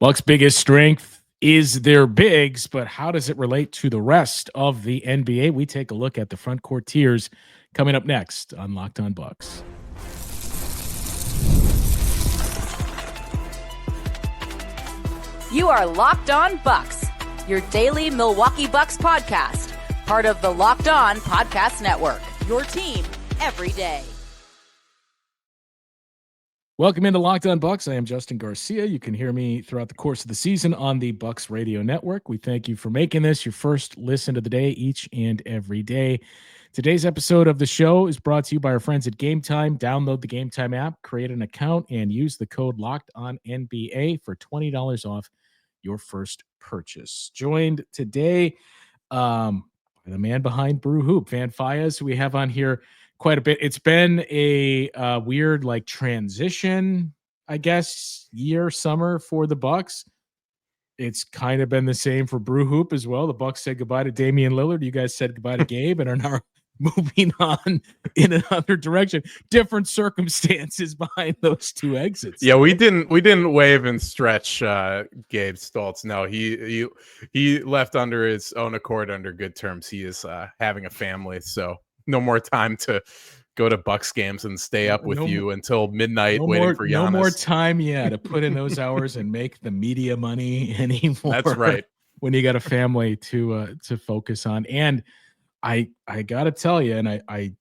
Bucks' biggest strength is their bigs, but how does it relate to the rest of the NBA? We take a look at the front court tiers coming up next on Locked On Bucks. You are Locked On Bucks, your daily Milwaukee Bucks podcast, part of the Locked On Podcast Network, your team every day. Welcome into Locked On Bucks. I am Justin Garcia. You can hear me throughout the course of the season on the Bucks Radio Network. We thank you for making this your first listen of the day each and every day. Today's episode of the show is brought to you by our friends at Game Time. Download the Game Time app, create an account, and use the code LOCKEDONNBA for $20 off your first purchase. Joined today by the man behind Brew Hoop, Van Fayaz, who we have on here quite a bit. It's been a weird transition, I guess, summer for the Bucks. It's kind of been the same for Brew Hoop as well. The Bucks said goodbye to Damian Lillard. You guys said goodbye to Gabe and are now moving on in another direction. Different circumstances behind those two exits. Yeah, we didn't wave and stretch Gabe Stoltz. No, he left under his own accord under good terms. He is having a family, so no more time to go to Bucks games and stay up with you until midnight waiting for Giannis. No more time, to put in those hours and make the media money anymore. That's right. When you got a family to focus on. And I gotta tell you, and I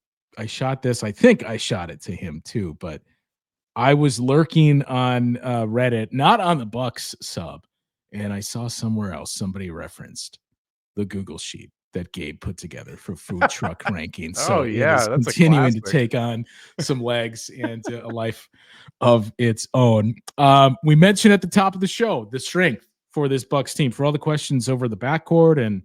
shot this. I think I shot it to him too, but I was lurking on Reddit, not on the Bucks sub, and I saw somewhere else somebody referenced the Google sheet that Gabe put together for food truck rankings. So that's continuing to take on some legs and a life of its own. We mentioned at the top of the show the strength for this Bucks team, for all the questions over the backcourt and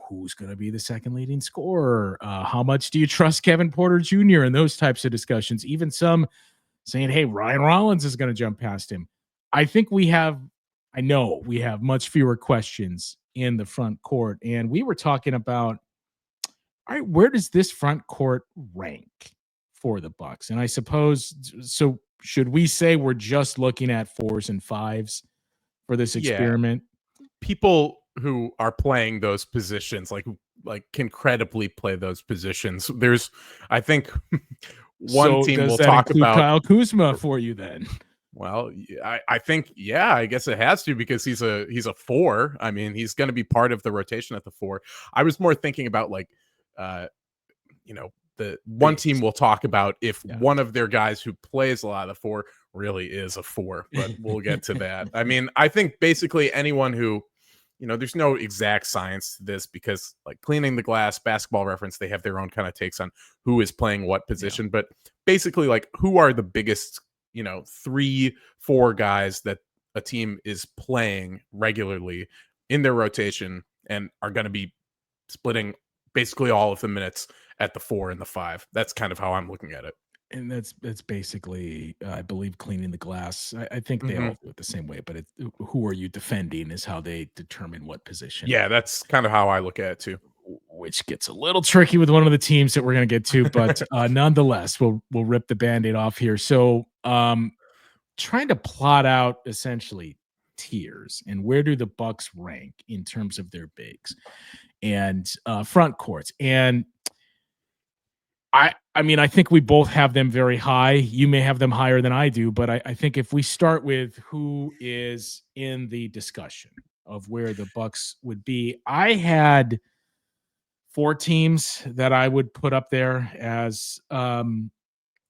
who's going to be the second leading scorer. How much do you trust Kevin Porter Jr. and those types of discussions? Even some saying, hey, Ryan Rollins is going to jump past him. I know we have much fewer questions in the front court. And we were talking about, all right, where does this front court rank for the Bucks? And I suppose, so should we say we're just looking at 4s and 5s for this experiment? People who are playing those positions, like can credibly play those positions. There's, I think, one team we'll talk about. Kyle Kuzma for you then. Well, I think, I guess it has to, because he's a 4. I mean, he's going to be part of the rotation at the 4. I was more thinking about the one team we'll talk about if one of their guys who plays a lot of the 4 really is a 4, but we'll get to that. I mean, I think basically anyone who, there's no exact science to this, because Cleaning the Glass, Basketball Reference, they have their own kind of takes on who is playing what position, but basically who are the biggest 3-4 guys that a team is playing regularly in their rotation and are going to be splitting basically all of the minutes at the 4 and the 5. That's kind of how I'm looking at it. And that's basically, I believe, Cleaning the Glass. I think they all do it the same way, but who are you defending is how they determine what position. Yeah, that's kind of how I look at it too. Which gets a little tricky with one of the teams that we're going to get to, but nonetheless, we'll rip the Band-Aid off here. So trying to plot out essentially tiers and where do the Bucks rank in terms of their bigs and front courts. And I mean, I think we both have them very high. You may have them higher than I do, but I think if we start with who is in the discussion of where the Bucks would be, I had 4 teams that I would put up there as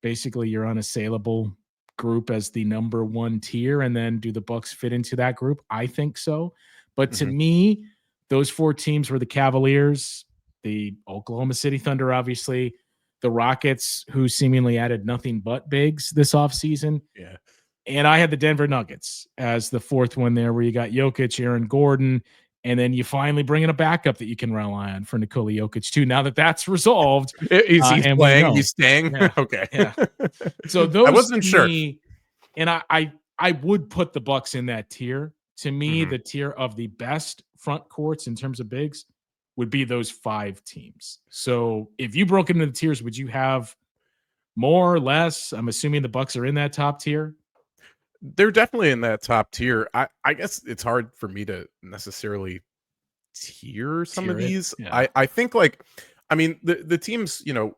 basically your unassailable group as the number 1 tier. And then do the Bucks fit into that group? I think so. But to me, those 4 teams were the Cavaliers, the Oklahoma City Thunder, obviously, the Rockets, who seemingly added nothing but bigs this offseason. Yeah. And I had the Denver Nuggets as the 4th one there, where you got Jokic, Aaron Gordon, and then you finally bring in a backup that you can rely on for Nikola Jokic too. Now that that's resolved, he's playing, he's staying. Yeah. Okay. Yeah. So those, I wasn't sure. And I would put the Bucks in that tier. To me, the tier of the best front courts in terms of bigs would be those 5 teams. So if you broke into the tiers, would you have more or less? I'm assuming the Bucks are in that top tier. They're definitely in that top tier. I guess it's hard for me to necessarily tier some of Tier it? these. Yeah. I think like, I mean, the teams, you know,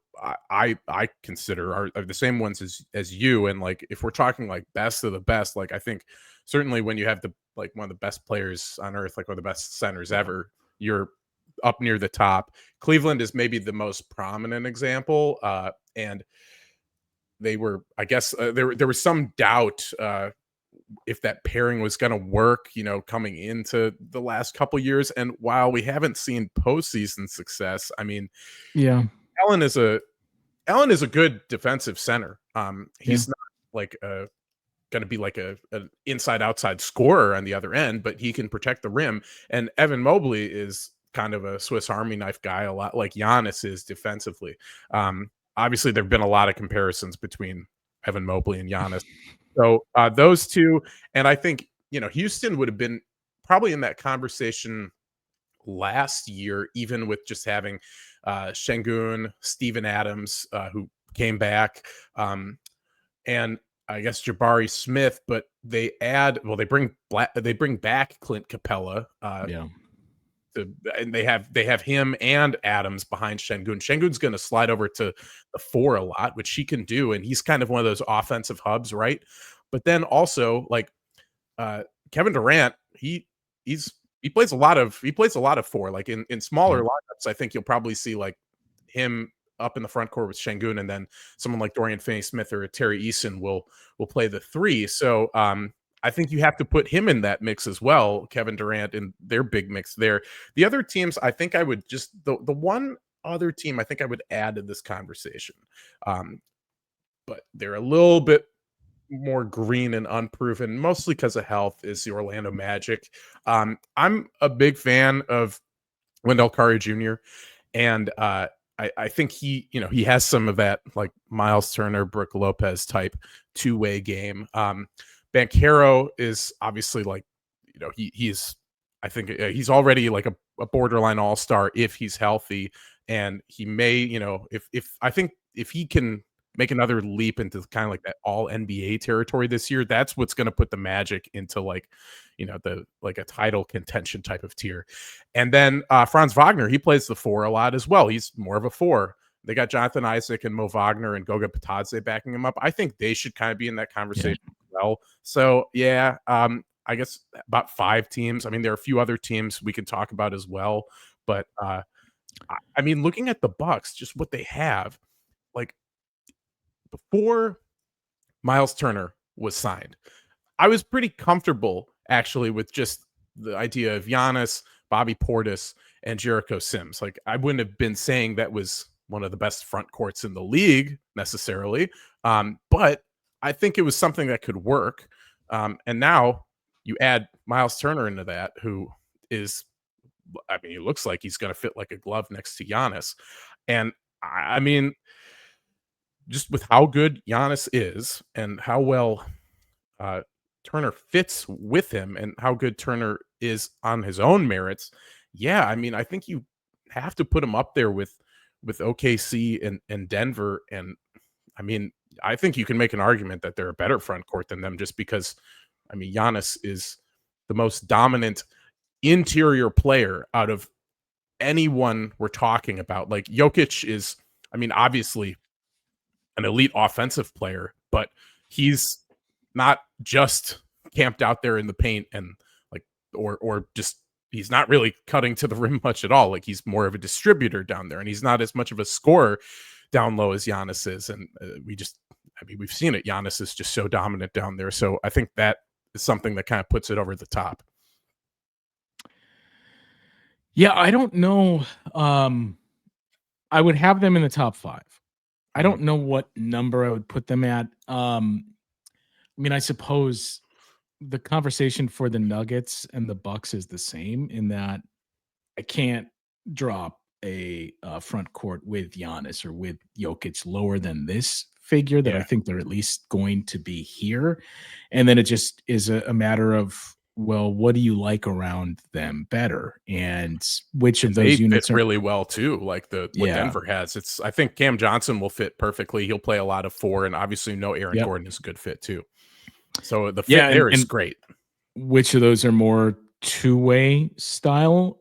I consider are the same ones as you. And like, if we're talking like best of the best, like I think certainly when you have the like one of the best players on earth, like one of the best centers Yeah. ever, you're up near the top. Cleveland is maybe the most prominent example. And they were, I guess, there was some doubt if that pairing was going to work, you know, coming into the last couple years. And while we haven't seen postseason success, I mean, Yeah. Allen is a Allen is a good defensive center. Yeah. He's not like going to be like an inside outside scorer on the other end, but he can protect the rim. And Evan Mobley is kind of a Swiss Army knife guy, a lot like Giannis is defensively. Obviously, there've been a lot of comparisons between Evan Mobley and Giannis. So those two, and I think you know Houston would have been probably in that conversation last year, even with just having Şengün, Steven Adams, who came back, and I guess Jabari Smith, but they bring back Clint Capella. Yeah. And they have him and Adams behind Şengün. Şengün's going to slide over to the 4 a lot, which he can do, and he's kind of one of those offensive hubs, right? But then also like Kevin Durant, he plays a lot of 4. Like in smaller lineups, I think you'll probably see like him up in the front court with Şengün, and then someone like Dorian Finney-Smith or Terry Eason will play the 3. So I think you have to put him in that mix as well, Kevin Durant, in their big mix there. The other teams, I think I would just the one other team I think I would add to this conversation, but they're a little bit more green and unproven, mostly because of health, is the Orlando Magic. I'm a big fan of Wendell Carter Jr. and I think he has some of that like Myles Turner, Brook Lopez type two-way game. Banchero is obviously like, you know, he's I think he's already like a borderline all-star if he's healthy, and he may, you know, if I think if he can make another leap into kind of like that all NBA territory this year, that's what's going to put the Magic into like, you know, the like a title contention type of tier. And then Franz Wagner, he plays the 4 a lot as well. He's more of a 4. They got Jonathan Isaac and Mo Wagner and Goga Bitadze backing him up. I think they should kind of be in that conversation as well. So yeah, I guess about 5 teams. I mean, there are a few other teams we can talk about as well, but I mean, looking at the Bucks, just what they have, like before Myles Turner was signed, I was pretty comfortable actually with just the idea of Giannis, Bobby Portis, and Jericho Sims. Like I wouldn't have been saying that was one of the best front courts in the league necessarily, but I think it was something that could work. And now you add Myles Turner into that, who is, I mean, he looks like he's going to fit like a glove next to Giannis. And I mean, just with how good Giannis is and how well Turner fits with him and how good Turner is on his own merits, yeah, I mean, I think you have to put him up there with OKC and Denver. And I mean, I think you can make an argument that they're a better front court than them just because, I mean, Giannis is the most dominant interior player out of anyone we're talking about. Like Jokic is, I mean, obviously an elite offensive player, but he's not just camped out there in the paint and like, or just, he's not really cutting to the rim much at all. Like he's more of a distributor down there, and he's not as much of a scorer down low as Giannis is. And we've seen it. Giannis is just so dominant down there. So I think that is something that kind of puts it over the top. Yeah, I don't know. I would have them in the top 5. I don't know what number I would put them at. I mean, I suppose the conversation for the Nuggets and the Bucks is the same in that I can't drop a front court with Giannis or with Jokic lower than this figure that I think they're at least going to be here. And then it just is a matter of, well, what do you like around them better? And which of those units fit really well too, like what Denver has. I think Cam Johnson will fit perfectly. He'll play a lot of 4, and obviously no Aaron Gordon is a good fit too. So the fit there is great. Which of those are more two-way style?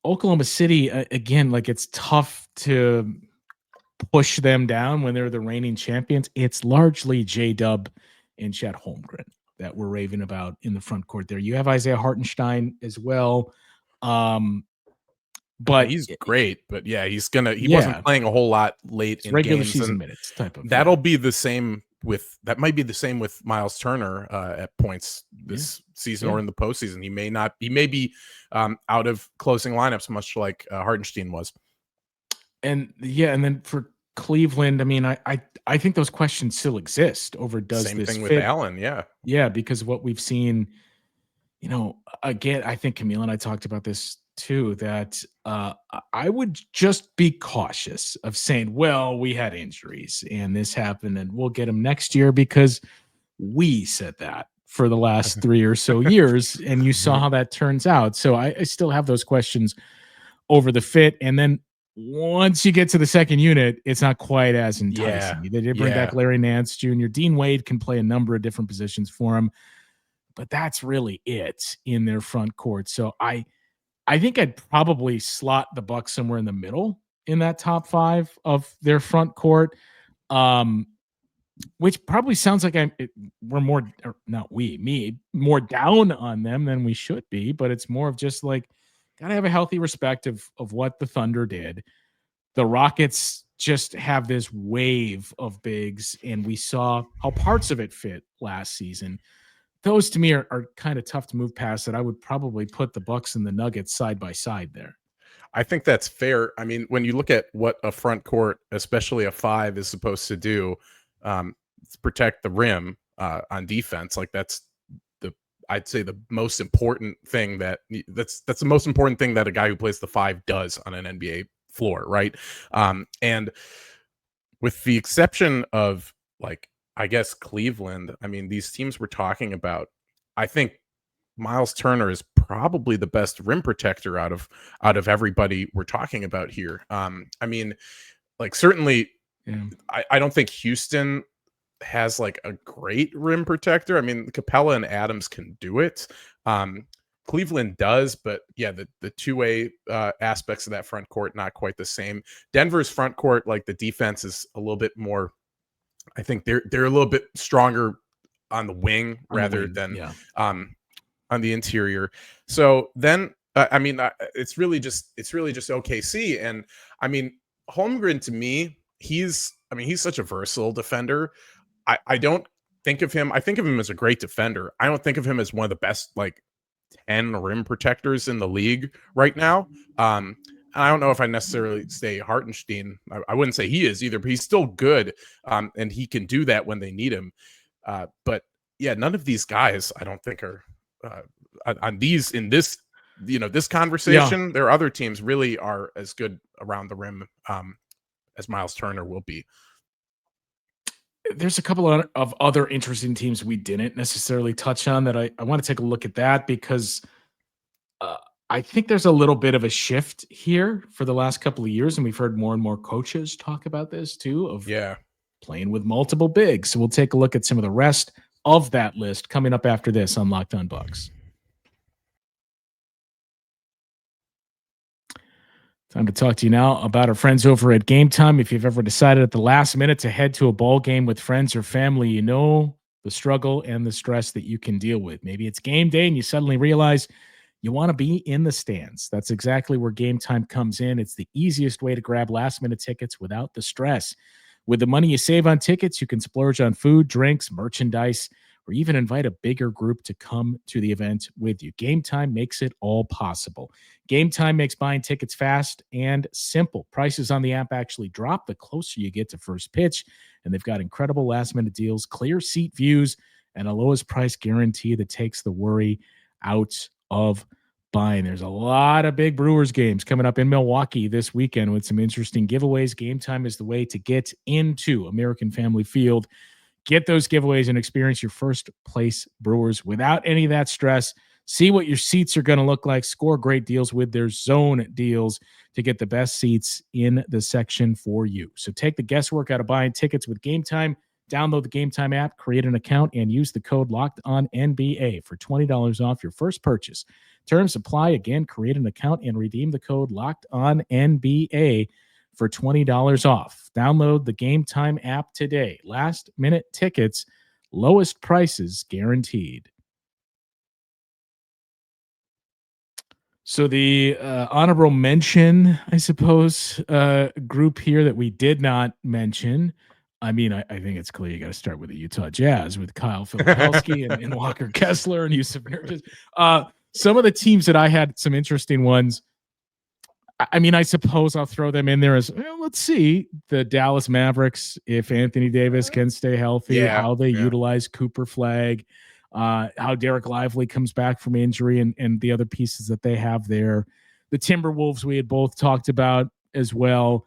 Oklahoma City, again, like it's tough to push them down when they're the reigning champions. It's largely J-Dub and Chet Holmgren that we're raving about in the front court there. You have Isaiah Hartenstein as well. But he's great, but yeah, he wasn't playing a whole lot late in regular games season minutes type of. That'll be the same that might be the same with Myles Turner at points this season or in the postseason. He may be out of closing lineups, much like Hartenstein was. And then for Cleveland, I mean, I think those questions still exist over Same thing with Allen, yeah, because of what we've seen. Again, I think Camille and I talked about this too, that I would just be cautious of saying, well, we had injuries and this happened and we'll get them next year, because we said that for the last 3 or so years, and you saw how that turns out. So I still have those questions over the fit. And then once you get to the second unit, it's not quite as enticing. They did bring back Larry Nance Jr. Dean Wade can play a number of different positions for him, but that's really it in their front court. So I think I'd probably slot the Bucks somewhere in the middle in that top 5 of their front court, which probably sounds like we're more, or not me, more down on them than we should be, but it's more of just like, gotta have a healthy respect of what the Thunder did. The Rockets just have this wave of bigs, and we saw how parts of it fit last season. Those to me are kind of tough to move past. That I would probably put the Bucks and the Nuggets side by side there. I think that's fair. I mean, when you look at what a front court, especially a 5, is supposed to do, it's protect the rim on defense. Like I'd say the most important thing that's the most important thing that a guy who plays the 5 does on an NBA floor, right? And with the exception of, like, I guess Cleveland, I mean, these teams we're talking about, I think Myles Turner is probably the best rim protector out of everybody we're talking about here. I mean, like, certainly, I don't think Houston has like a great rim protector. I mean, Capella and Adams can do it. Cleveland does, but yeah, the two-way aspects of that front court, not quite the same. Denver's front court, like, the defense is a little bit more, I think they're a little bit stronger on the wing rather than on the interior. So then, I mean, it's really just OKC. And I mean, Holmgren, to me, he's such a versatile defender. I don't think of him. I think of him as a great defender. I don't think of him as one of the best, like, 10 rim protectors in the league right now. I don't know if I necessarily say Hartenstein. I wouldn't say he is either, but he's still good. And he can do that when they need him. But yeah, none of these guys, I don't think, are on these in this, this conversation. Yeah. There are other teams really are as good around the rim as Myles Turner will be. There's a couple of other interesting teams we didn't necessarily touch on that I want to take a look at that, because I think there's a little bit of a shift here for the last couple of years, and we've heard more and more coaches talk about this too, of playing with multiple bigs. So we'll take a look at some of the rest of that list coming up after this on Locked On Bucks. Time to talk to you now about our friends over at Game Time. If you've ever decided at the last minute to head to a ball game with friends or family, you know the struggle and the stress that you can deal with. Maybe it's game day and you suddenly realize you want to be in the stands. That's exactly where Game Time comes in. It's the easiest way to grab last-minute tickets without the stress. With the money you save on tickets, you can splurge on food, drinks, merchandise, or even invite a bigger group to come to the event with you. Game Time makes it all possible. Game Time makes buying tickets fast and simple. Prices on the app actually drop the closer you get to first pitch, and they've got incredible last-minute deals, clear seat views, and a lowest price guarantee that takes the worry out of buying. There's a lot of big Brewers games coming up in Milwaukee this weekend with some interesting giveaways. Game Time is the way to get into American Family Field. Get those giveaways and experience your first place Brewers without any of that stress. See what your seats are going to look like. Score great deals with their zone deals to get the best seats in the section for you. So take the guesswork out of buying tickets with Game Time. Download the Game Time app, create an account, and use the code LOCKEDONNBA for $20 off your first purchase. Terms apply. Again, create an account and redeem the code LOCKEDONNBA for $20 off. Download the Game Time app today. Last minute tickets, lowest prices guaranteed. So the honorable mention, I suppose, group here that we did not mention. I mean, I think it's clear you got to start with the Utah Jazz with Kyle Filipowski and Walker Kessler and Yusuf Nurkic. Some of the teams that I had some interesting ones. I mean, I suppose I'll throw them in there as, well, let's see the Dallas Mavericks, if Anthony Davis can stay healthy, how they utilize Cooper Flag, how Derek Lively comes back from injury and the other pieces that they have there. The Timberwolves we had both talked about as well.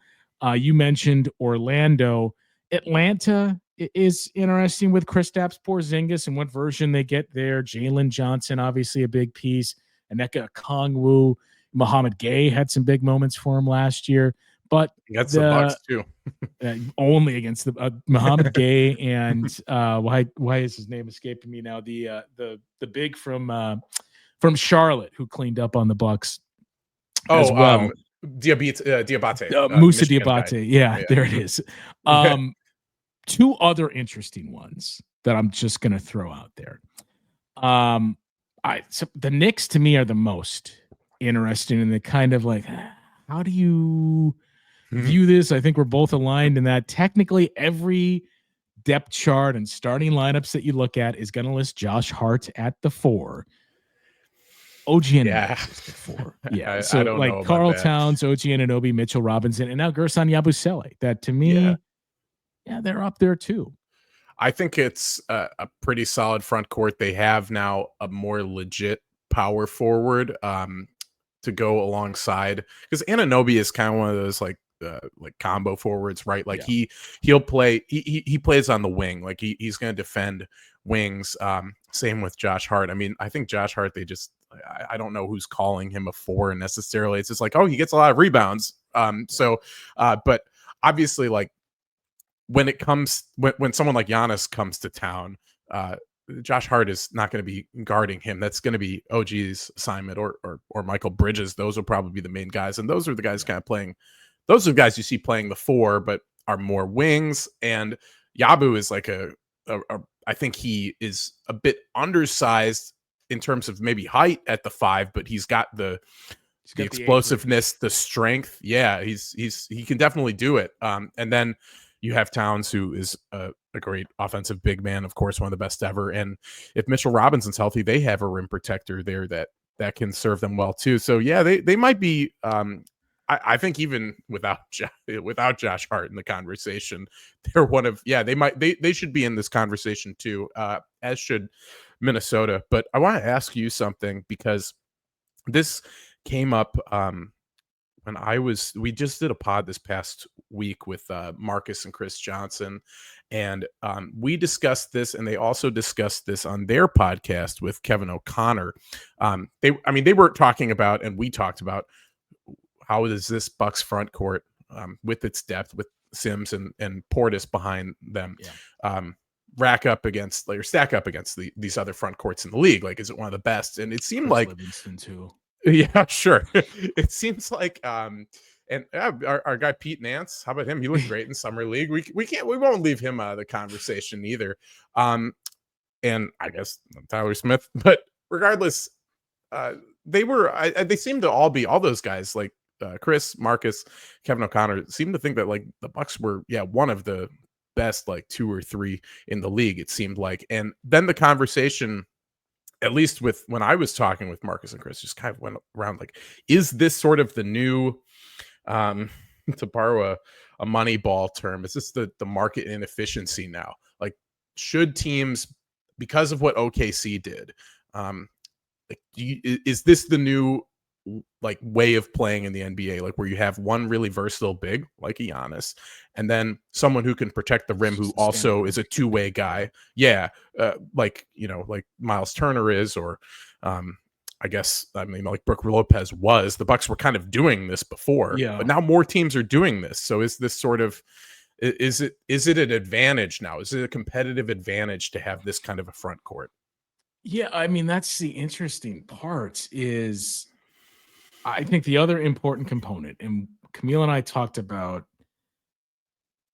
You mentioned Orlando. Atlanta is interesting with Kristaps Porzingis and what version they get there. Jalen Johnson, obviously a big piece. Onyeka Okongwu. Muhammad Gay had some big moments for him last year, but that's the Bucks too. Only against the Muhammad Gay and why is his name escaping me now? The big from Charlotte who cleaned up on the Bucks. As well. Diabate, Moussa Diabate. Yeah, there it is. Two other interesting ones that I'm just going to throw out there. So the Knicks to me are the most interesting in the kind of like, how do you view this? I think we're both aligned in that technically every depth chart and starting lineups that you look at is going to list Josh Hart at the 4. OG Anunoby is the 4. Yeah. So I don't like know about Karl that. Towns, OG Anunoby, Mitchell Robinson, and now Gerson Yabusele. That to me, they're up there too. I think it's a pretty solid front court. They have now a more legit power forward to go alongside, because Anunoby is kind of one of those like combo forwards, right? Like he'll play, he plays on the wing, like he's going to defend wings. Same with Josh Hart. I mean, I think Josh Hart, I don't know who's calling him a 4 necessarily. It's just like, oh, he gets a lot of rebounds. But obviously, like when it comes when someone like Giannis comes to town, Josh Hart is not going to be guarding him. That's going to be OG's assignment or Michael Bridges. Those will probably be the main guys, and those are the guys kind of playing. Those are the guys you see playing the 4, but are more wings. And Yabu is like I think he is a bit undersized in terms of maybe height at the 5, but he's got the explosiveness, the strength. Yeah, he can definitely do it. And then you have Towns, who is a great offensive big man, of course, one of the best ever. And if Mitchell Robinson's healthy, they have a rim protector there that can serve them well too. So yeah, they might be. I think even without Josh Hart in the conversation, they're one of they should be in this conversation too, as should Minnesota. But I want to ask you something, because this came up when we just did a pod this past week with Marcus and Chris Johnson, and we discussed this, and they also discussed this on their podcast with Kevin O'Connor. They were talking about, and we talked about, how is this Bucks front court with its depth, with Sims and Portis behind them, stack up against these other front courts in the league? Like, is it one of the best? And it seemed like Livingston too. Yeah, sure. It seems like and our guy Pete Nance, how about him? He looked great in summer league. We won't leave him out of the conversation either. And I guess Tyler Smith, but regardless, they seem to all those guys, like Chris, Marcus, Kevin O'Connor, seem to think that like the Bucks were one of the best, like 2 or 3 in the league, it seemed like. And then the conversation, at least with when I was talking with Marcus and Chris, just kind of went around like, is this sort of the new, to borrow a Moneyball term, is this the market inefficiency now? Like, should teams, because of what OKC did, is this the new like way of playing in the NBA, like where you have one really versatile big like a Giannis, and then someone who can protect the rim, who also is a two-way guy? Like Myles Turner is, or like Brook Lopez was. The Bucks were kind of doing this before, but now more teams are doing this. So is this sort of Is it an advantage now? Is it a competitive advantage to have this kind of a front court? Yeah, I mean, that's the interesting part is I think the other important component, and Camille and I talked about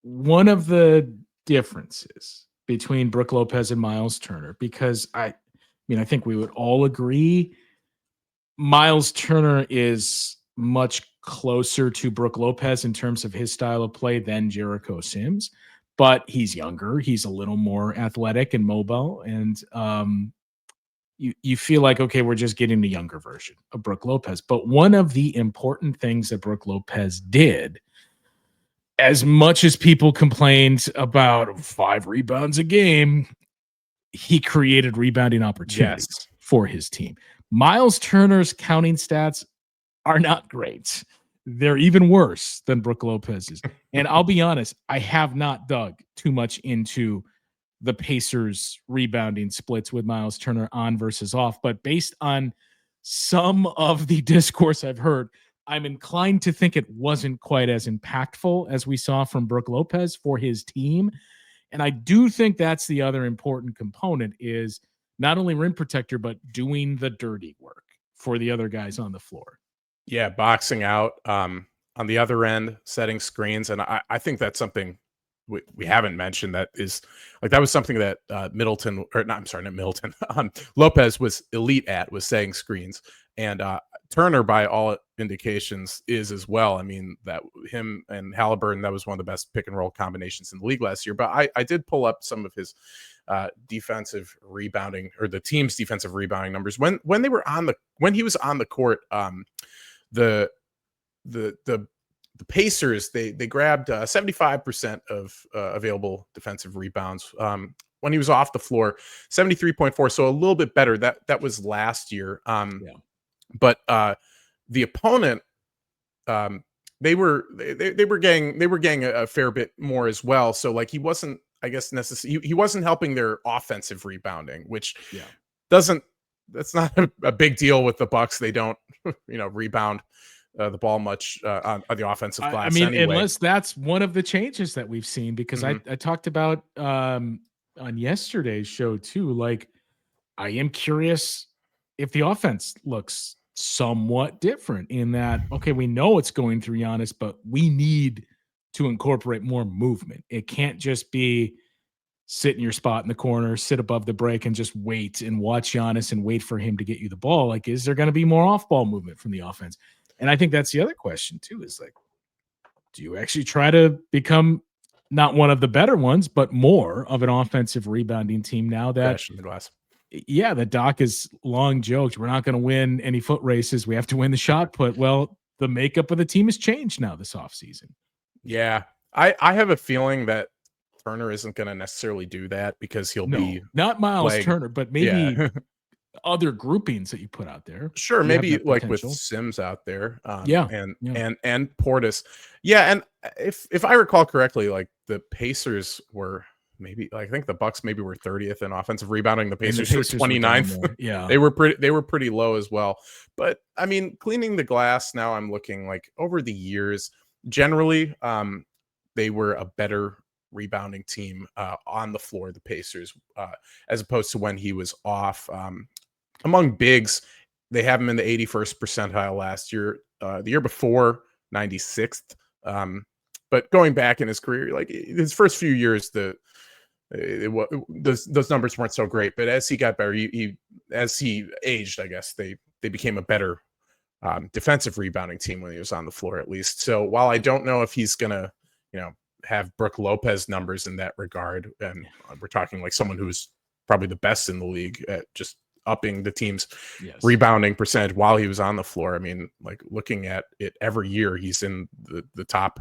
one of the differences between Brook Lopez and Myles Turner, because I mean, I think we would all agree Myles Turner is much closer to Brook Lopez in terms of his style of play than Jericho Sims, but he's younger. He's a little more athletic and mobile. And you feel like, okay, we're just getting the younger version of Brook Lopez. But one of the important things that Brook Lopez did, as much as people complained about 5 rebounds a game, he created rebounding opportunities for his team. Myles Turner's counting stats are not great. They're even worse than Brook Lopez's. And I'll be honest, I have not dug too much into the Pacers rebounding splits with Myles Turner on versus off, but based on some of the discourse I've heard, I'm inclined to think it wasn't quite as impactful as we saw from Brook Lopez for his team. And I do think that's the other important component is not only rim protector, but doing the dirty work for the other guys on the floor. Yeah, boxing out on the other end, setting screens. And I think that's something we haven't mentioned that is like that was something that Middleton, or not, I'm sorry, not Middleton, Lopez was elite at, was setting screens. And Turner, by all indications, is as well. I mean, that him and Halliburton, that was one of the best pick and roll combinations in the league last year. But I did pull up some of his defensive rebounding, or the team's defensive rebounding numbers when they were when he was on the court. The Pacers, they grabbed 75% of available defensive rebounds. When he was off the floor, 73.4, so a little bit better. That was last year. But the opponent, they were getting a fair bit more as well. So like he wasn't, I guess, necessarily he wasn't helping their offensive rebounding, which that's not a big deal with the Bucks. They don't rebound the ball much on the offensive glass. I mean, anyway. Unless that's one of the changes that we've seen, because I talked about on yesterday's show too. Like, I am curious if the offense looks somewhat different in that, okay, we know it's going through Giannis, but we need to incorporate more movement. It can't just be sit in your spot in the corner, sit above the break and just wait and watch Giannis and wait for him to get you the ball. Like, is there going to be more off-ball movement from the offense? And I think that's the other question too, is like, do you actually try to become not one of the better ones, but more of an offensive rebounding team now that the glass? Yeah, the Doc is long joked, we're not going to win any foot races. We have to win the shot put. Well, the makeup of the team has changed now this offseason. Yeah. I have a feeling that Turner isn't going to necessarily do that because he'll be not Myles Turner, but maybe other groupings that you put out there. Sure, maybe like with Sims out there. And Portis. Yeah, and if I recall correctly, like the Pacers were I think the Bucks maybe were 30th in offensive rebounding. The Pacers were 29th. Yeah. They were pretty low as well. But I mean, cleaning the glass now, I'm looking like over the years, generally, they were a better rebounding team on the floor, the Pacers, as opposed to when he was off. Among bigs, they have him in the 81st percentile last year. The year before, 96th. But going back in his career, like his first few years, those numbers weren't so great. But as he got better, as he aged, I guess they became a better defensive rebounding team when he was on the floor, at least. So while I don't know if he's gonna, have Brook Lopez numbers in that regard, and we're talking like someone who's probably the best in the league at just upping the team's rebounding percentage while he was on the floor. I mean, like looking at it every year, he's in the top.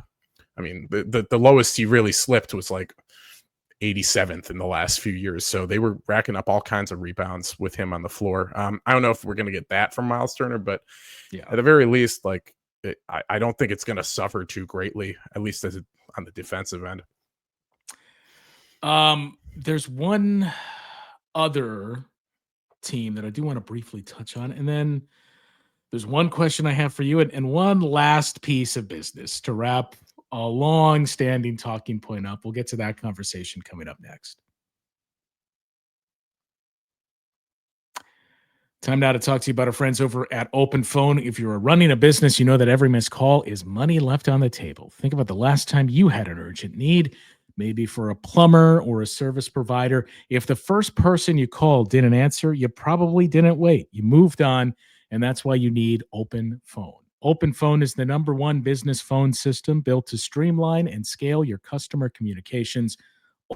I mean, the lowest he really slipped was like 87th in the last few years. So they were racking up all kinds of rebounds with him on the floor. I don't know if we're going to get that from Myles Turner, but at the very least, like I don't think it's going to suffer too greatly, at least on the defensive end. There's one other team that I do want to briefly touch on, and then there's one question I have for you, and one last piece of business to wrap a long-standing talking point up. We'll get to that conversation coming up next. Time now to talk to you about our friends over at Open Phone. If you're running a business, you know that every missed call is money left on the table. Think about the last time you had an urgent need, maybe for a plumber or a service provider. If the first person you called didn't answer, you probably didn't wait. You moved on, and that's why you need Open Phone. Open Phone is the #1 business phone system built to streamline and scale your customer communications,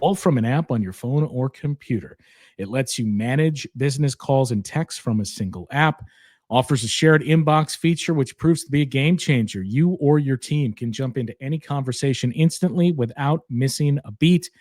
all from an app on your phone or computer. It lets you manage business calls and texts from a single app, offers a shared inbox feature, which proves to be a game changer. You or your team can jump into any conversation instantly without missing a beat.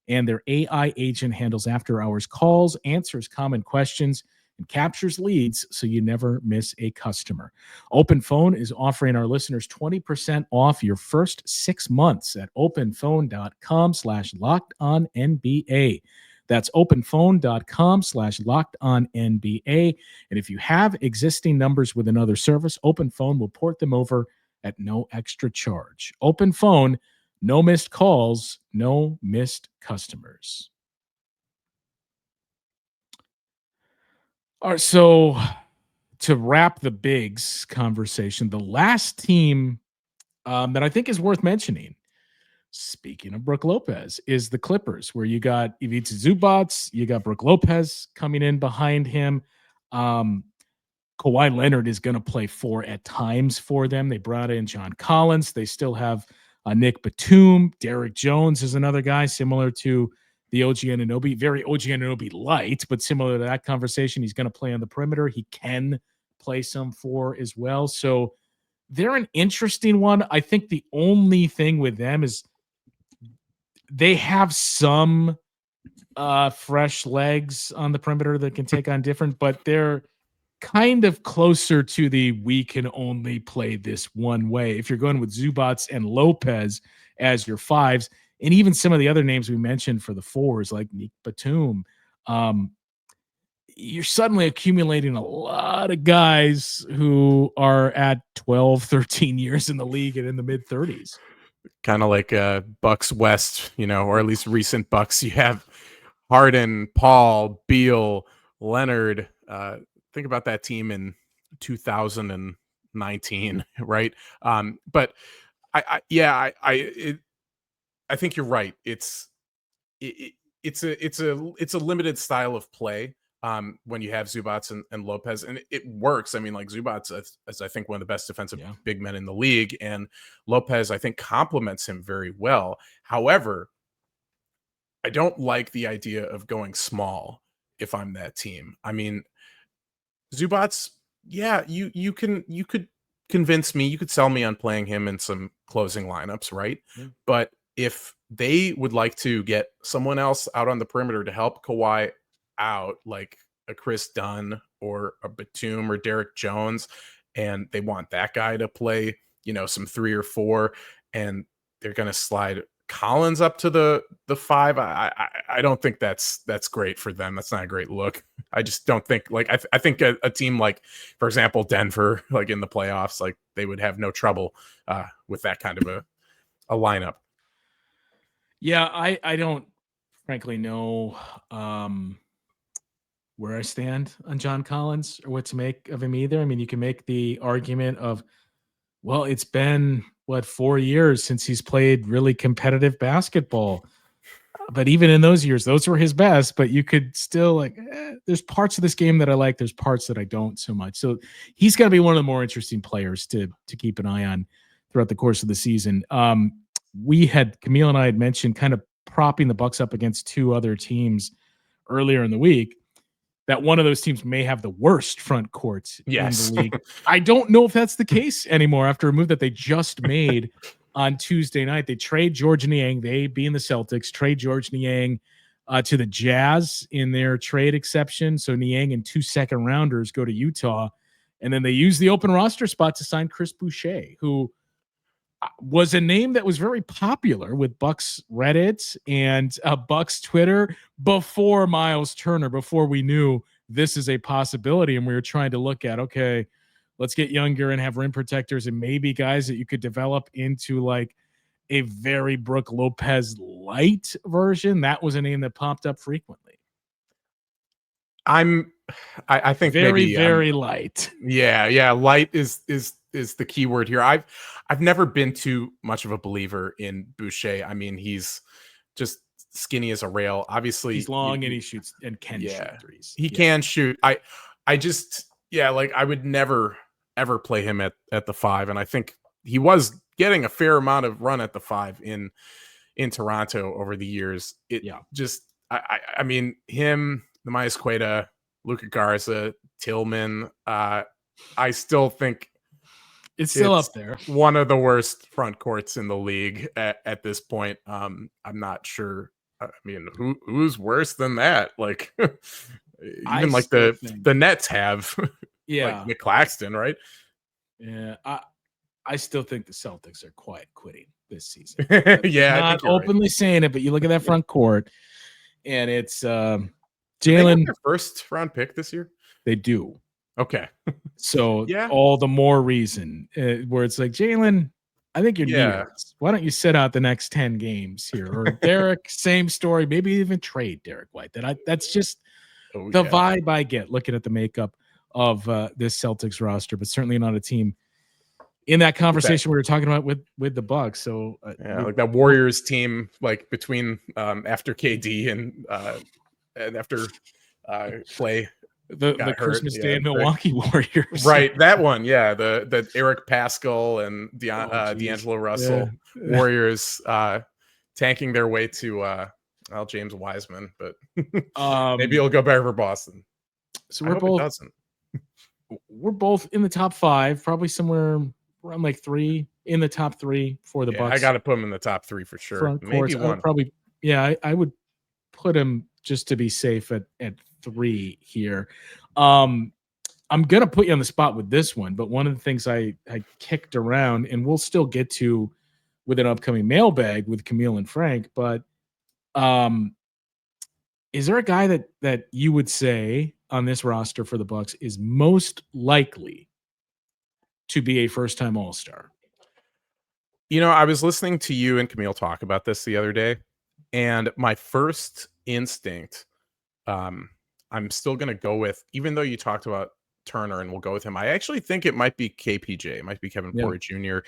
And their AI agent handles after-hours calls, answers common questions, and captures leads so you never miss a customer. Open Phone is offering our listeners 20% off your first 6 months at openphone.com/lockedonnba. That's openphone.com/lockedonnba. And if you have existing numbers with another service, Open Phone will port them over at no extra charge. Open Phone, no missed calls, no missed customers. All right, so to wrap the bigs conversation, the last team that I think is worth mentioning, speaking of Brook Lopez, is the Clippers, where you got Ivica Zubac, you got Brook Lopez coming in behind him. Kawhi Leonard is going to play 4 at times for them. They brought in John Collins. They still have Nick Batum. Derek Jones is another guy similar to the OG Anunoby, very OG Anunoby light, but similar to that conversation. He's going to play on the perimeter. He can play some 4 as well. So they're an interesting one. I think the only thing with them is they have some fresh legs on the perimeter that can take on different, but they're kind of closer to the we can only play this one way. If you're going with Zubac and Lopez as your 5s, and even some of the other names we mentioned for the 4s, like Nick Batum, you're suddenly accumulating a lot of guys who are at 12, 13 years in the league and in the mid 30s. Kind of like Bucks West, or at least recent Bucks. You have Harden, Paul, Beal, Leonard. Think about that team in 2019, right? But I think you're right. It's a limited style of play when you have Zubac and Lopez, and it works. I mean, like Zubac is I think one of the best defensive big men in the league, and Lopez I think complements him very well. However, I don't like the idea of going small if I'm that team. I mean, Zubac, you could convince me, you could sell me on playing him in some closing lineups, right? Yeah. But if they would like to get someone else out on the perimeter to help Kawhi out, like a Chris Dunn or a Batum or Derek Jones, and they want that guy to play, some 3 or 4, and they're going to slide Collins up to the 5. I don't think that's great for them. That's not a great look. I just don't think, like, I think a team like, for example, Denver, like in the playoffs, like they would have no trouble with that kind of a lineup. Yeah, I don't frankly know where I stand on John Collins or what to make of him either. I mean, you can make the argument of, well, it's been 4 years since he's played really competitive basketball. But even in those years, those were his best, but you could still there's parts of this game that I like. There's parts that I don't so much. So he's got to be one of the more interesting players to keep an eye on throughout the course of the season. Camille and I had mentioned kind of propping the Bucks up against 2 other teams earlier in the week, that one of those teams may have the worst front courts in the league. I don't know if that's the case anymore after a move that they just made on Tuesday night. They trade George Niang, they being the Celtics, trade George Niang to the Jazz in their trade exception. So Niang and 2 second rounders go to Utah, and then they use the open roster spot to sign Chris Boucher, who was a name that was very popular with Bucks Reddit and Bucks Twitter before Myles Turner, before we knew this is a possibility. And we were trying to look at, okay, let's get younger and have rim protectors and maybe guys that you could develop into like a very Brooke Lopez light version, that was a name that popped up frequently. I think very, maybe very light. Yeah. Light is the key word here. I've never been too much of a believer in Boucher. I mean, he's just skinny as a rail. Obviously, he's long and he shoots and can shoot threes. He can shoot. I just like I would never ever play him at the 5, and I think he was getting a fair amount of run at the 5 in Toronto over the years. I mean, him, Nehemiah Queta, Luka Garza, Tillman. I still think it's still up there. One of the worst front courts in the league at this point. I'm not sure. I mean, who's worse than that? Like, even like the Nets have, like Nick Claxton, right? Yeah, I still think the Celtics are quitting this season. Yeah, not openly saying it, but you look at that front court, and it's Jalen. Their first round pick this year. They do. Okay. So all the more reason where it's like, Jalen, I think you're near this. Why don't you sit out the next 10 games here? Or Derek, same story. Maybe even trade Derek White. That's just the vibe I get looking at the makeup of this Celtics roster, but certainly not a team in that conversation we were talking about with the Bucks. So like that Warriors team, like between after KD and after Clay. The Christmas Day in Milwaukee Warriors. Right. That one. Yeah. The Eric Pascal and D'Angelo Russell Warriors tanking their way to James Wiseman, but maybe it'll go better for Boston. So we're both in the top 5, probably somewhere around like 3 in the top 3 for the Bucks. I got to put him in the top 3 for sure. Maybe one. I would put him just to be safe at 3 here. I'm gonna put you on the spot with this one, but one of the things I kicked around, and we'll still get to with an upcoming mailbag with Camille and Frank, but is there a guy that you would say on this roster for the Bucks is most likely to be a first-time All-Star? You know, I was listening to you and Camille talk about this the other day, and my first instinct, I'm still going to go with, even though you talked about Turner and we'll go with him, I actually think it might be KPJ. It might be Kevin Porter Jr.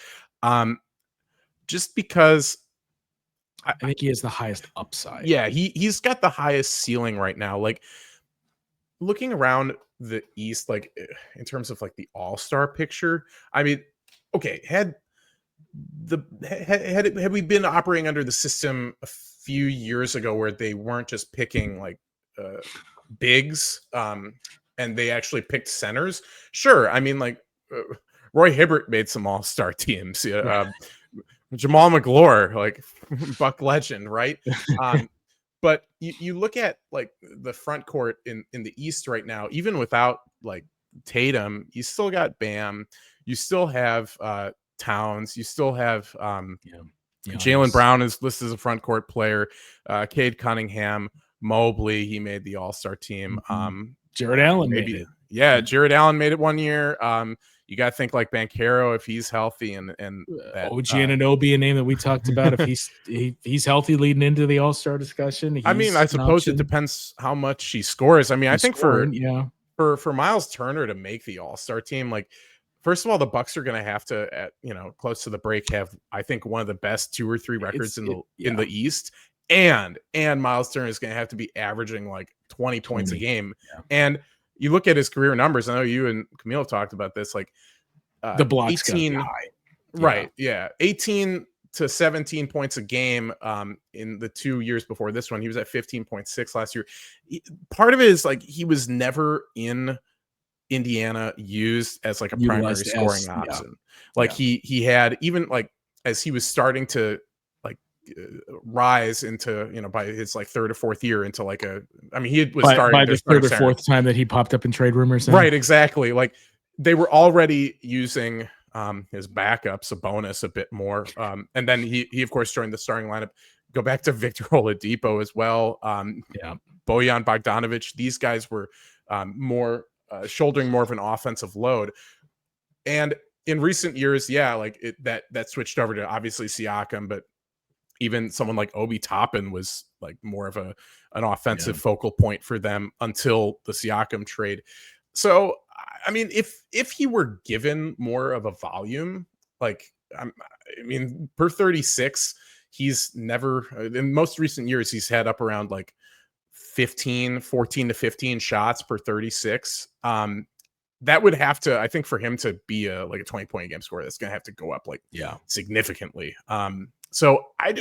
Just because I think he has the highest upside. Yeah, he's got the highest ceiling right now. Like, looking around the East, like in terms of like the All-Star picture, I mean, okay, had we been operating under the system a few years ago where they weren't just picking like bigs and they actually picked centers, sure. I mean, like Roy Hibbert made some All-Star teams. Jamal McGlure, like Buck legend, right? But you look at like the front court in the East right now, even without like Tatum, you still got Bam, you still have Towns, you still have Jaylen Brown is listed as a front court player, Cade Cunningham, Mobley, he made the All-Star team. Jared Allen made it. Yeah, Jared Allen made it one year. You got to think like Banchero if he's healthy, and that, OG Anunoby, a name that we talked about, if he's healthy leading into the All-Star discussion. I mean, I suppose it depends how much he scores. I mean, I think for Myles Turner to make the All-Star team, like, first of all, the Bucks are going to have to, close to the break, have, I think, one of the best 2 or 3 records in the East, and Myles Turner is going to have to be averaging like 20 points a game, and you look at his career numbers. I know you and Camille talked about this, like the blocks 18, right? Yeah, 18 to 17 points a game in the 2 years before this one. He was at 15.6 last year. Part of it is like he was never in Indiana used as like a primary scoring option. Like he had, even like as he was starting to rise into, by his like 3rd or 4th year into like he was starting by the 3rd or 4th time that he popped up in trade rumors. Right, exactly. Like they were already using his backups, a bonus a bit more, and then he of course joined the starting lineup. Go back to Victor Oladipo as well. Bojan Bogdanovic. These guys were more shouldering more of an offensive load, and in recent years, like that switched over to obviously Siakam, but even someone like Obi Toppin was like more of an offensive focal point for them until the Siakam trade. So, I mean, if he were given more of a volume, like, I mean, per 36, he's never, in most recent years, he's had up around like 14 to 15 shots per 36. That would have to, I think, for him to be a 20-point game scorer, that's going to have to go up significantly. So I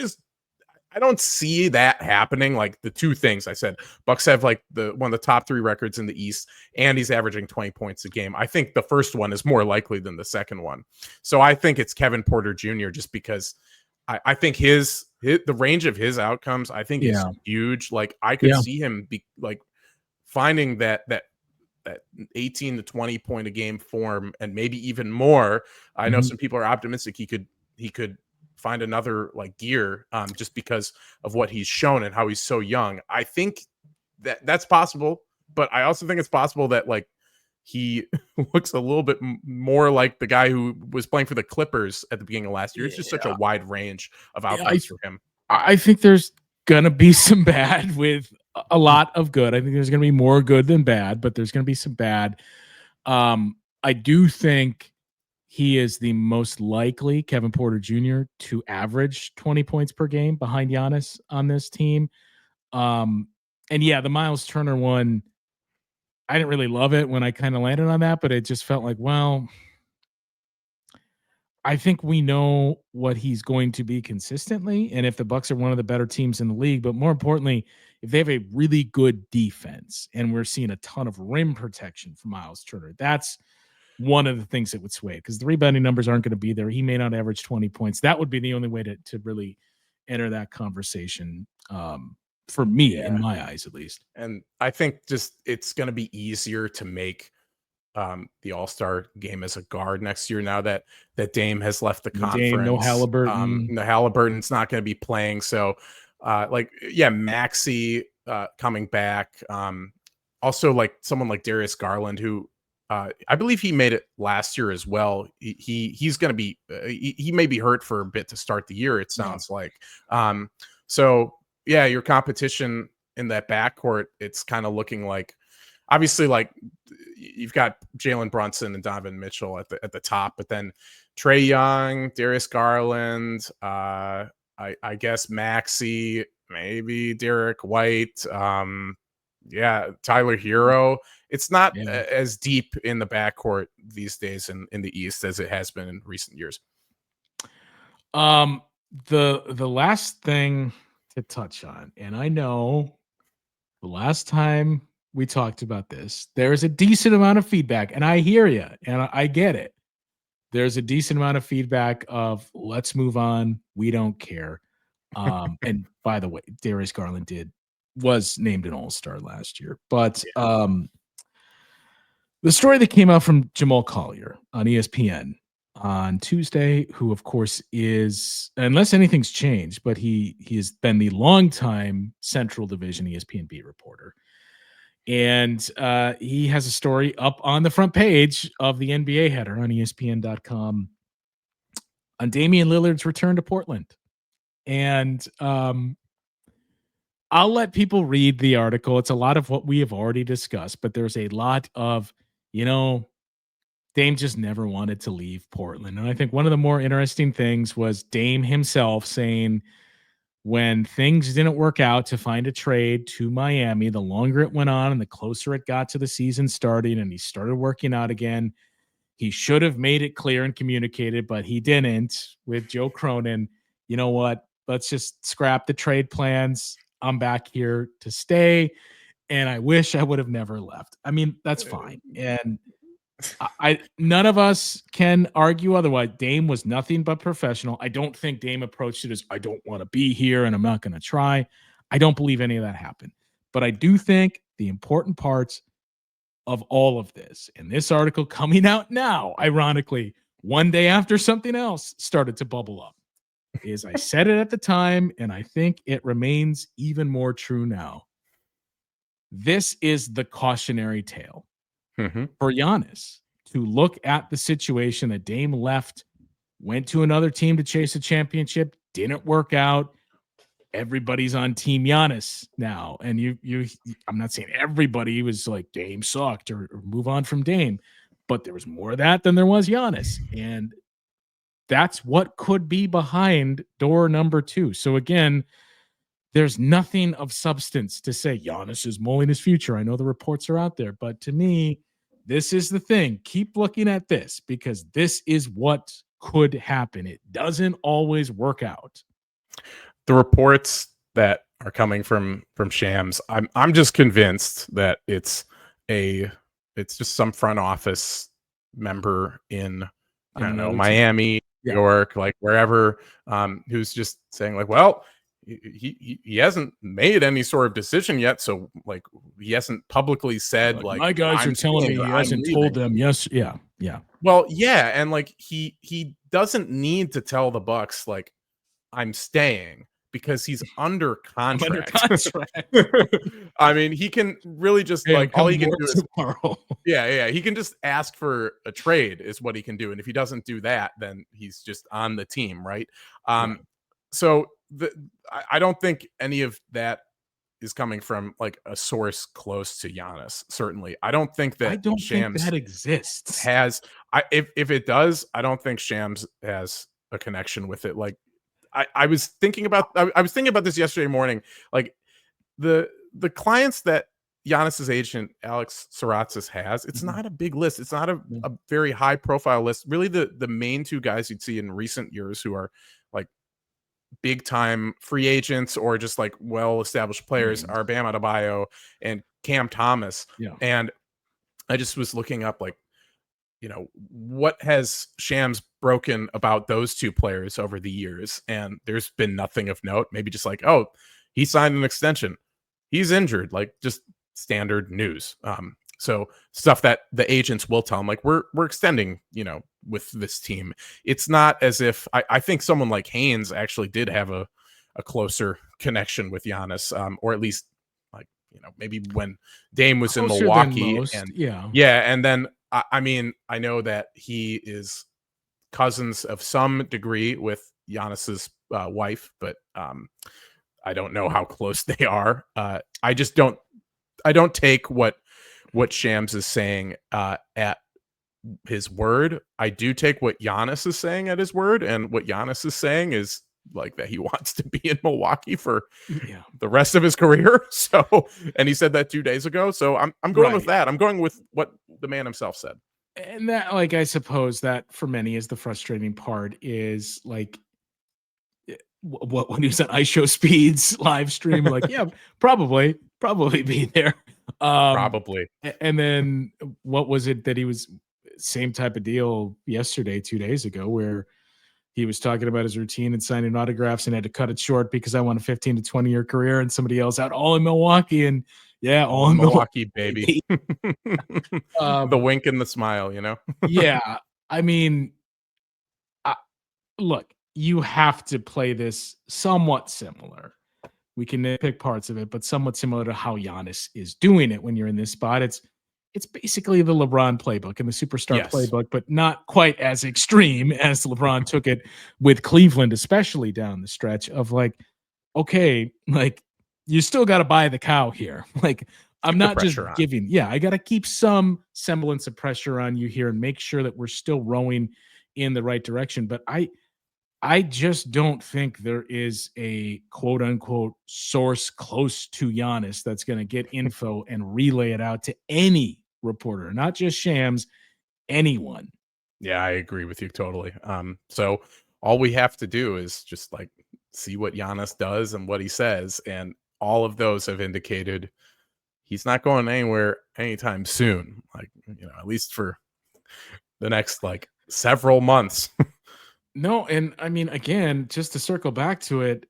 don't see that happening. Like the two things I said, Bucks have like one of the top 3 records in the East, and he's averaging 20 points a game. I think the first one is more likely than the second one. So I think it's Kevin Porter Jr. just because I think the range of his outcomes, I think is huge. Like I could see him be like finding that 18 to 20 point a game form, and maybe even more. I know some people are optimistic he could find another like gear just because of what he's shown and how he's so young. I think that's possible, but I also think it's possible that like he looks a little bit more like the guy who was playing for the Clippers at the beginning of last year. It's just such a wide range of outcomes for him. I think there's gonna be some bad with a lot of good. I think there's gonna be more good than bad, but there's gonna be some bad. I do think he is the most likely, Kevin Porter Jr., to average 20 points per game behind Giannis on this team. And the Myles Turner one, I didn't really love it when I kind of landed on that, but it just felt like, well, I think we know what he's going to be consistently, and if the Bucks are one of the better teams in the league, but more importantly, if they have a really good defense, and we're seeing a ton of rim protection from Myles Turner, that's one of the things that would sway it, because the rebounding numbers aren't going to be there. He may not average 20 points. That would be the only way to really enter that conversation for me, in my eyes, at least. And I think just it's going to be easier to make the All-Star game as a guard next year now that Dame has left the conference. No Halliburton. No Halliburton's not going to be playing. So Maxey coming back. Also like someone like Darius Garland, who I believe he made it last year as well. He's going to be he may be hurt for a bit to start the year, it sounds like. So your competition in that backcourt, it's kind of looking like, obviously, like you've got Jalen Brunson and Donovan Mitchell at the top, but then Trae Young, Darius Garland, I guess Maxey, maybe Derek White, Tyler Hero. It's not as deep in the backcourt these days in the East as it has been in recent years. The last thing to touch on, and I know the last time we talked about this, there's a decent amount of feedback, and I hear you, and I get it. There's a decent amount of feedback of let's move on. We don't care. And by the way, Darius Garland was named an All-Star last year, but the story that came out from Jamal Collier on ESPN on Tuesday, who of course is, unless anything's changed, but he has been the longtime Central Division ESPN beat reporter. And he has a story up on the front page of the NBA header on ESPN.com on Damian Lillard's return to Portland. And I'll let people read the article. It's a lot of what we have already discussed, but there's a lot of, Dame just never wanted to leave Portland. And I think one of the more interesting things was Dame himself saying, when things didn't work out to find a trade to Miami, the longer it went on and the closer it got to the season starting and he started working out again, he should have made it clear and communicated, but he didn't with Joe Cronin. You know what? Let's just scrap the trade plans. I'm back here to stay. And I wish I would have never left. I mean, that's fine. And none of us can argue otherwise. Dame was nothing but professional. I don't think Dame approached it as, I don't want to be here and I'm not going to try. I don't believe any of that happened. But I do think the important parts of all of this, and this article coming out now, ironically, one day after something else started to bubble up, is I said it at the time, and I think it remains even more true now. This is the cautionary tale for Giannis to look at the situation that Dame left, went to another team to chase a championship, didn't work out. Everybody's on Team Giannis now. And I'm not saying everybody was like Dame sucked or move on from Dame, but there was more of that than there was Giannis. And that's what could be behind door number 2. So again, there's nothing of substance to say Giannis is mulling his future. I know the reports are out there, but to me, this is the thing. Keep looking at this because this is what could happen. It doesn't always work out. The reports that are coming from Shams, I'm just convinced that it's just some front office member in I don't know, Miami, New York, like wherever, who's just saying like, well, he hasn't made any sort of decision yet, so like he hasn't publicly said like my guys are telling me he hasn't told them. Yes, yeah. Well, yeah, and like he doesn't need to tell the Bucks like I'm staying because he's under contract. I mean, he can really just like all he can do is tomorrow. Yeah. He can just ask for a trade is what he can do. And if he doesn't do that, then he's just on the team, right? So I don't think any of that is coming from like a source close to Giannis. Certainly, I don't think that Shams that exists. If it does, I don't think Shams has a connection with it. Like I was thinking about this yesterday morning. Like the clients that Giannis's agent Alex Saratzis has, it's not a big list. It's not a very high profile list. Really, the main 2 guys you'd see in recent years who are like big time free agents or just like well established players are Bam Adebayo and Cam Thomas. And I just was looking up like, you know, what has Shams broken about those 2 players over the years? And there's been nothing of note. Maybe just like, oh, he signed an extension. He's injured, like just standard news. So stuff that the agents will tell him, like we're extending, you know, with this team. It's not as if I think someone like Haynes actually did have a closer connection with Giannis, or at least like, you know, maybe when Dame was in Milwaukee. And then I mean, I know that he is cousins of some degree with Giannis's wife, but I don't know how close they are. I don't take what Shams is saying at his word. I do take what Giannis is saying at his word, and what Giannis is saying is like that he wants to be in Milwaukee for the rest of his career. So, and he said that 2 days ago. So I'm going with that. I'm going with what the man himself said. And that, like, I suppose that for many is the frustrating part is like what when he was on Ice Show Speed's live stream, like, yeah, probably be there. Probably. And then what was it that he was same type of deal yesterday, 2 days ago, where he was talking about his routine and signing autographs and had to cut it short because I want a 15 to 20 year career, and somebody else out all in Milwaukee. And all in Milwaukee, baby. The wink and the smile, you know? Yeah. I mean, look, you have to play this somewhat similar. We can nitpick parts of it, but somewhat similar to how Giannis is doing it when you're in this spot. It's basically the LeBron playbook and the superstar playbook, but not quite as extreme as LeBron took it with Cleveland, especially down the stretch of like, okay, like you still got to buy the cow here. Like I'm not just giving, I got to keep some semblance of pressure on you here and make sure that we're still rowing in the right direction. But I just don't think there is a quote unquote source close to Giannis that's going to get info and relay it out to any reporter, not just Shams, anyone. Yeah, I agree with you totally. So all we have to do is just like see what Giannis does and what he says. And all of those have indicated he's not going anywhere anytime soon. Like, you know, at least for the next like several months. No, and I mean, again, just to circle back to it,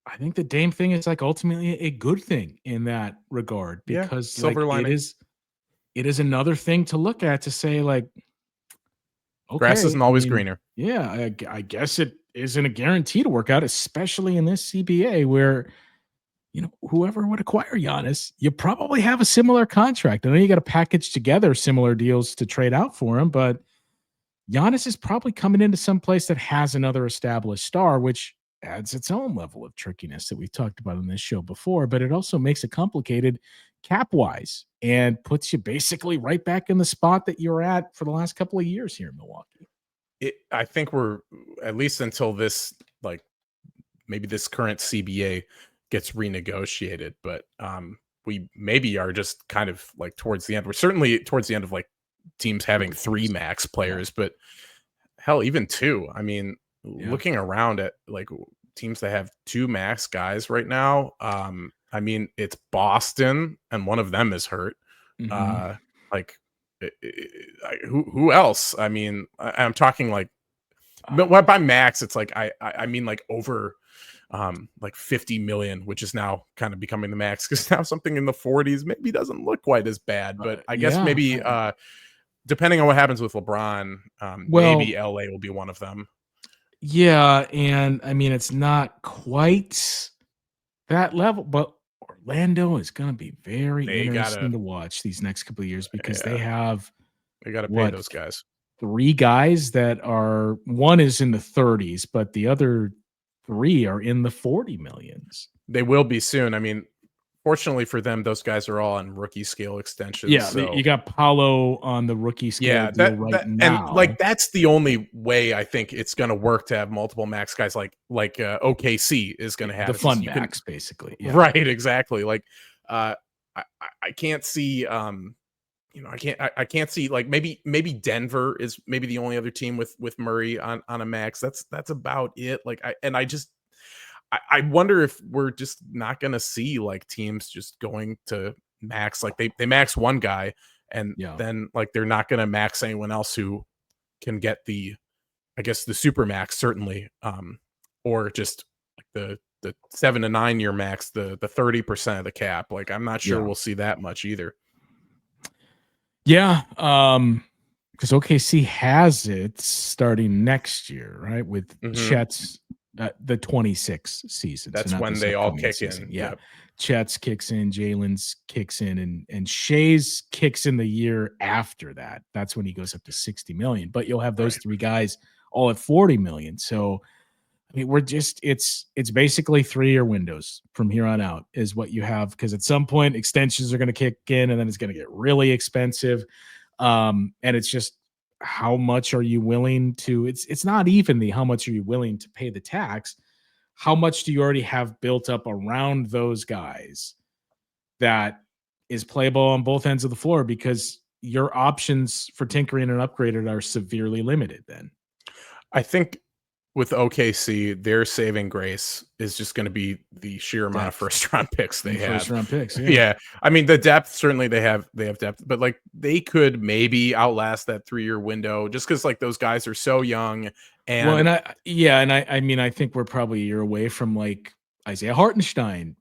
I think the Dame thing is like ultimately a good thing in that regard because silver lining. It is another thing to look at to say like, okay, grass isn't always greener. Yeah, I guess it isn't a guarantee to work out, especially in this CBA where whoever would acquire Giannis, you probably have a similar contract. I know you got to package together similar deals to trade out for him, but Giannis is probably coming into some place that has another established star, which adds its own level of trickiness that we've talked about on this show before, but it also makes it complicated cap-wise and puts you basically right back in the spot that you're at for the last couple of years here in Milwaukee. I think we're, at least until this, like maybe this current CBA gets renegotiated, but we maybe are just kind of like towards the end. We're certainly towards the end of like teams having 3 max players, but hell, even 2. I mean, looking around at like teams that have 2 max guys right now, I mean, it's Boston and one of them is hurt. Like who else? I mean, I'm talking like, but by max, it's like I mean like over like 50 million, which is now kind of becoming the max, because now something in the 40s maybe doesn't look quite as bad. But I guess maybe depending on what happens with LeBron, maybe LA will be one of them. Yeah, and I mean it's not quite that level, but Orlando is going to be very interesting to watch these next couple of years because they got to pay those guys. 3 guys that are, one is in the 30s, but the other 3 are in the 40 millions. They will be soon. I mean, fortunately for them, those guys are all on rookie scale extensions. Yeah, so. You got Paolo on the rookie scale deal right now. And like that's the only way I think it's going to work to have multiple max guys. Like OKC is going to have the fun max, basically. Yeah. Right, exactly. Like I can't see. I can't see like maybe Denver is maybe the only other team with Murray on a max. That's about it. Like I wonder if we're just not going to see like teams just going to max. Like they max one guy and then like they're not going to max anyone else who can get the super max, certainly. Or just like the 7 to 9 year max, the 30% of the cap. Like I'm not sure we'll see that much either. Yeah. Because OKC has it starting next year, right? With Chet's the 26 season. That's when they all kick in. Yeah. Yep. Chet's kicks in, Jalen's kicks in, and Shea's kicks in the year after that. That's when he goes up to 60 million. But you'll have those 3 guys all at 40 million. So I mean, it's basically 3-year windows from here on out is what you have, because at some point extensions are going to kick in and then it's going to get really expensive. And it's just, how much are you willing to, it's not even how much are you willing to pay the tax? How much do you already have built up around those guys that is playable on both ends of the floor, because your options for tinkering and upgraded are severely limited then. I think with OKC, their saving grace is just going to be the sheer amount of first round picks they have. First round picks, yeah. I mean, the depth, certainly they have depth, but like they could maybe outlast that 3-year window just because like those guys are so young. And I mean, I think we're probably a year away from like Isaiah Hartenstein,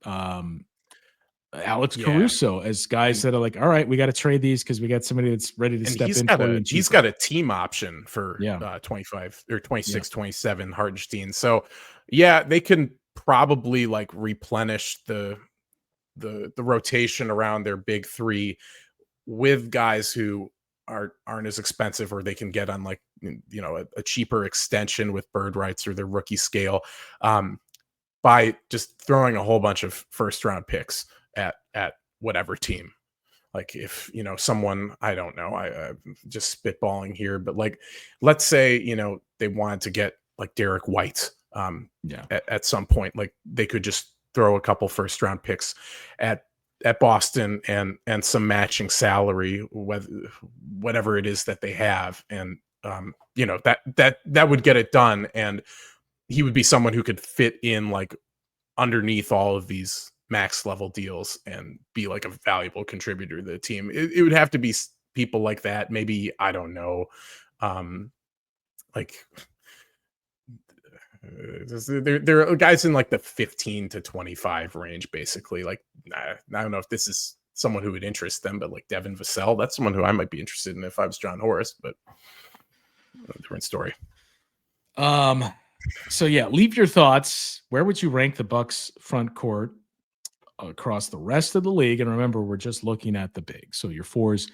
Alex Caruso as guys that are like, all right, we got to trade these because we got somebody that's ready to step in. He's got a team option for 25 or 26, 27 Hartenstein. So yeah, they can probably like replenish the rotation around their big 3 with guys who aren't as expensive, or they can get on like, a cheaper extension with bird rights or their rookie scale, by just throwing a whole bunch of first round picks at whatever team. Like if, someone, I don't know, I'm just spitballing here, but like, let's say, they wanted to get like Derek White at some point, like they could just throw a couple first round picks at Boston and some matching salary, whatever it is that they have. And, that would get it done. And he would be someone who could fit in like underneath all of these max level deals and be like a valuable contributor to the team. It would have to be people like that. Maybe, I don't know. Like there are guys in like the 15 to 25 range, basically. Like, I don't know if this is someone who would interest them, but like Devin Vassell, that's someone who I might be interested in if I was John Horst, but different story. So yeah, leave your thoughts. Where would you rank the Bucks front court? across the rest of the league. And remember, we're just looking at the bigs. So your 4s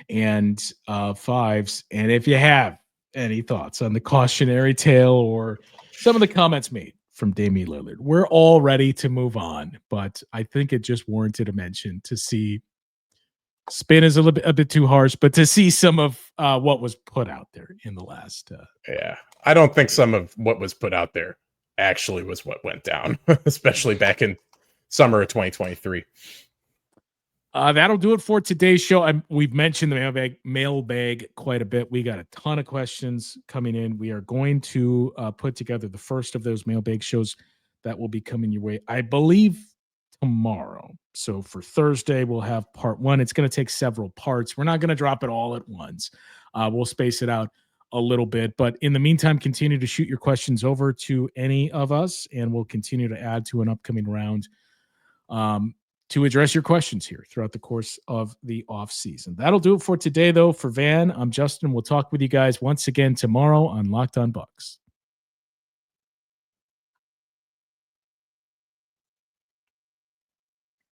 and 5s. And if you have any thoughts on the cautionary tale or some of the comments made from Damian Lillard, we're all ready to move on. But I think it just warranted a mention to see. Spin is a bit too harsh, but to see some of what was put out there in the last. Yeah, I don't think some of what was put out there actually was what went down, especially back in summer of 2023. That'll do it for today's show. We've mentioned the mailbag quite a bit. We got a ton of questions coming in. We are going to put together the first of those mailbag shows that will be coming your way, I believe, tomorrow. So for Thursday, we'll have part 1. It's going to take several parts. We're not going to drop it all at once. We'll space it out a little bit. But in the meantime, continue to shoot your questions over to any of us, and we'll continue to add to an upcoming round to address your questions here throughout the course of the off season. That'll do it for today, though. For Van, I'm Justin. We'll talk with you guys once again tomorrow on Locked On Bucks.